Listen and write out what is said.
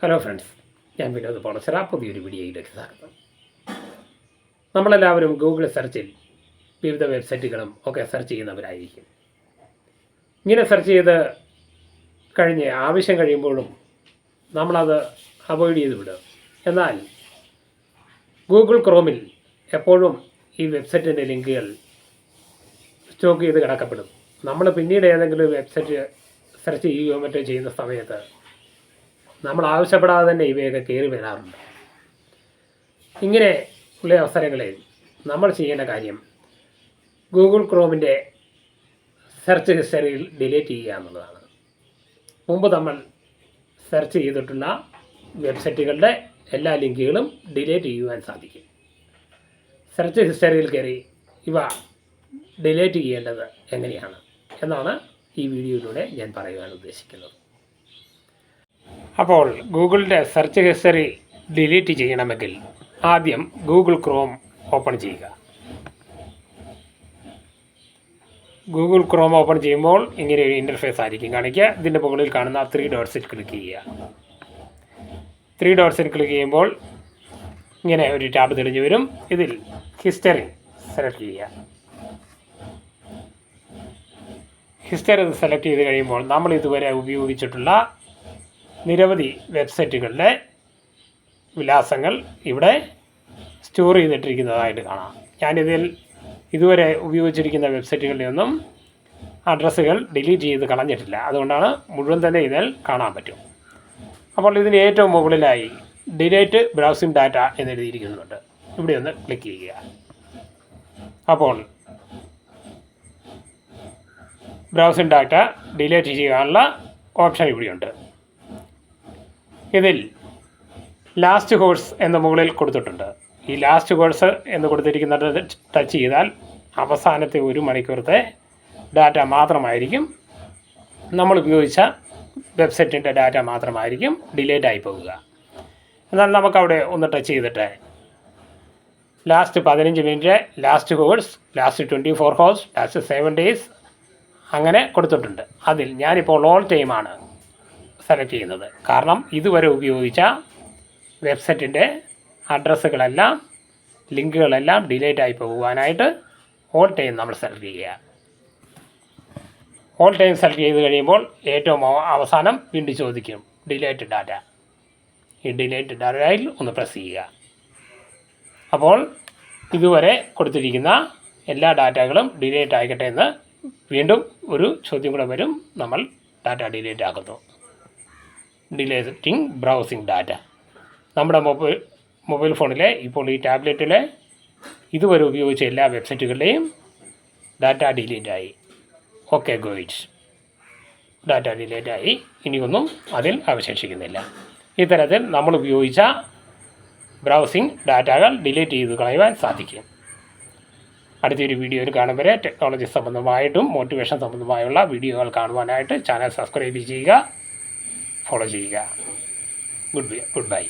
Hello friends, ഞാൻ വിനോദ് പോണച്ചിറ. പുതിയൊരു വീഡിയോയിലേക്ക് സ്വാഗതം. നമ്മളെല്ലാവരും ഗൂഗിൾ സെർച്ചിൽ വിവിധ വെബ്സൈറ്റുകളും ഒക്കെ സെർച്ച് ചെയ്യുന്നവരായിരിക്കും. ഇങ്ങനെ സെർച്ച് ചെയ്ത് കഴിഞ്ഞ് ആവശ്യം കഴിയുമ്പോഴും നമ്മളത് അവോയ്ഡ് ചെയ്ത് വിടും. എന്നാൽ ഗൂഗിൾ ക്രോമിൽ എപ്പോഴും ഈ വെബ്സൈറ്റിൻ്റെ ലിങ്കുകൾ സ്റ്റോക്ക് ചെയ്ത് കിടക്കപ്പെടും. നമ്മൾ പിന്നീട് ഏതെങ്കിലും വെബ്സൈറ്റ് സെർച്ച് ചെയ്യുകയോ മറ്റോ ചെയ്യുന്ന സമയത്ത് നമ്മൾ ആവശ്യപ്പെടാതെ തന്നെ ഇവയൊക്കെ കയറി വരാറുണ്ട്. ഇങ്ങനെ ഉള്ള അവസരങ്ങളിൽ നമ്മൾ ചെയ്യേണ്ട കാര്യം ഗൂഗിൾ ക്രോമിൻ്റെ സെർച്ച് ഹിസ്റ്ററിയിൽ ഡിലീറ്റ് ചെയ്യുക എന്നുള്ളതാണ്. മുമ്പ് നമ്മൾ സെർച്ച് ചെയ്തിട്ടുള്ള വെബ്സൈറ്റുകളുടെ എല്ലാ ലിങ്കുകളും ഡിലീറ്റ് ചെയ്യുവാൻ സാധിക്കും. സെർച്ച് ഹിസ്റ്ററിയിൽ കയറി ഇവ ഡിലീറ്റ് ചെയ്യേണ്ടത് എങ്ങനെയാണ് എന്നാണ് ഈ വീഡിയോയിലൂടെ ഞാൻ പറയുവാൻ ഉദ്ദേശിക്കുന്നത്. അപ്പോൾ ഗൂഗിളിൻ്റെ സെർച്ച് ഹിസ്റ്ററി ഡിലീറ്റ് ചെയ്യണമെങ്കിൽ ആദ്യം ഗൂഗിൾ ക്രോം ഓപ്പൺ ചെയ്യുക. ഗൂഗിൾ ക്രോം ഓപ്പൺ ചെയ്യുമ്പോൾ ഇങ്ങനെ ഒരു ഇൻ്റർഫേസ് ആയിരിക്കും കാണിക്കുക. ഇതിൻ്റെ മുകളിൽ കാണുന്ന 3 ഡോട്ട്സിൽ ക്ലിക്ക് ചെയ്യുക. 3 ഡോട്ട്സിൽ ക്ലിക്ക് ചെയ്യുമ്പോൾ ഇങ്ങനെ ഒരു ടാബ് തെളിഞ്ഞു വരും. ഇതിൽ ഹിസ്റ്ററി സെലക്ട് ചെയ്യുക. ഹിസ്റ്ററി സെലക്ട് ചെയ്ത് കഴിയുമ്പോൾ നമ്മൾ ഇതുവരെ ഉപയോഗിച്ചിട്ടുള്ള നിരവധി വെബ്സൈറ്റുകളുടെ വിലാസങ്ങൾ ഇവിടെ സ്റ്റോർ ചെയ്തിട്ടിരിക്കുന്നതായിട്ട് കാണാം. ഞാനിതിൽ ഇതുവരെ ഉപയോഗിച്ചിരിക്കുന്ന വെബ്സൈറ്റുകളുടെ ഒന്നും അഡ്രസ്സുകൾ ഡിലീറ്റ് ചെയ്ത് കളഞ്ഞിട്ടില്ല. അതുകൊണ്ടാണ് മുഴുവൻ തന്നെ ഇതിൽ കാണാൻ പറ്റും. അപ്പോൾ ഇതിന് ഏറ്റവും മുകളിലായി ഡിലീറ്റ് ബ്രൗസിംഗ് ഡാറ്റ എന്നെഴുതിയിരിക്കുന്നുണ്ട്. ഇവിടെ ഒന്ന് ക്ലിക്ക് ചെയ്യുക. അപ്പോൾ ബ്രൗസിംഗ് ഡാറ്റ ഡിലീറ്റ് ചെയ്യാനുള്ള ഓപ്ഷൻ ഇവിടെയുണ്ട്. ഇതിൽ ലാസ്റ്റ് കോഴ്സ് എന്ന മുകളിൽ കൊടുത്തിട്ടുണ്ട്. ഈ ലാസ്റ്റ് കോഴ്സ് എന്ന് കൊടുത്തിരിക്കുന്നത് ടച്ച് ചെയ്താൽ അവസാനത്തെ 1 മണിക്കൂറത്തെ ഡാറ്റ മാത്രമായിരിക്കും, നമ്മൾ ഉപയോഗിച്ച വെബ്സൈറ്റിൻ്റെ ഡാറ്റ മാത്രമായിരിക്കും ഡിലീറ്റ് ആയി പോകുക. എന്നാൽ നമുക്കവിടെ ഒന്ന് ടച്ച് ചെയ്തിട്ട് last 15 minute, last course, last 24 hours, last 7 days അങ്ങനെ കൊടുത്തിട്ടുണ്ട്. അതിൽ ഞാനിപ്പോൾ ഓൾ ടൈമാണ് സെലക്ട് ചെയ്യുന്നത്. കാരണം ഇതുവരെ ഉപയോഗിച്ച വെബ്സൈറ്റിൻ്റെ അഡ്രസ്സുകളെല്ലാം ലിങ്കുകളെല്ലാം ഡിലീറ്റ് ആയി പോകുവാനായിട്ട് ഓൾ ടൈം നമ്മൾ സെലക്ട് ചെയ്യുക. ഓൾ ടൈം സെലക്ട് ചെയ്ത് കഴിയുമ്പോൾ ഏറ്റവും അവസാനം വീണ്ടും ചോദിക്കും ഡിലീറ്റ് ഡാറ്റ. ഈ ഡിലീറ്റ് ഡാറ്റയിൽ ഒന്ന് പ്രസ് ചെയ്യുക. അപ്പോൾ ഇതുവരെ കൊടുത്തിരിക്കുന്ന എല്ലാ ഡാറ്റകളും ഡിലീറ്റ് ആയിക്കട്ടെ എന്ന് വീണ്ടും ഒരു ചോദ്യം കൂടെ വരും. നമ്മൾ ഡാറ്റ ഡിലീറ്റ് ആക്കുന്നു. Deleting browsing data. നമ്മുടെ മൊബൈൽ ഫോണിലെ ഇപ്പോൾ ഈ ടാബ്ലറ്റിലെ ഇതുവരെ ഉപയോഗിച്ച എല്ലാ വെബ്സൈറ്റുകളുടെയും ഡാറ്റ ഡിലീറ്റായി. ഓക്കെ ഗോയിറ്റ്സ്, ഡാറ്റ ഡിലീറ്റായി. ഇനിയൊന്നും അതിൽ അവശേഷിക്കുന്നില്ല. ഇത്തരത്തിൽ നമ്മൾ ഉപയോഗിച്ച ബ്രൗസിംഗ് ഡാറ്റകൾ ഡിലീറ്റ് ചെയ്ത് കളയുവാൻ സാധിക്കും. അടുത്തൊരു വീഡിയോയിൽ കാണും വരെ ടെക്നോളജി സംബന്ധമായിട്ടും മോട്ടിവേഷൻ സംബന്ധമായുള്ള വീഡിയോകൾ കാണുവാനായിട്ട് ചാനൽ സബ്സ്ക്രൈബ് ചെയ്യുക, ഫോളോ ചെയ്യുക. Good bye.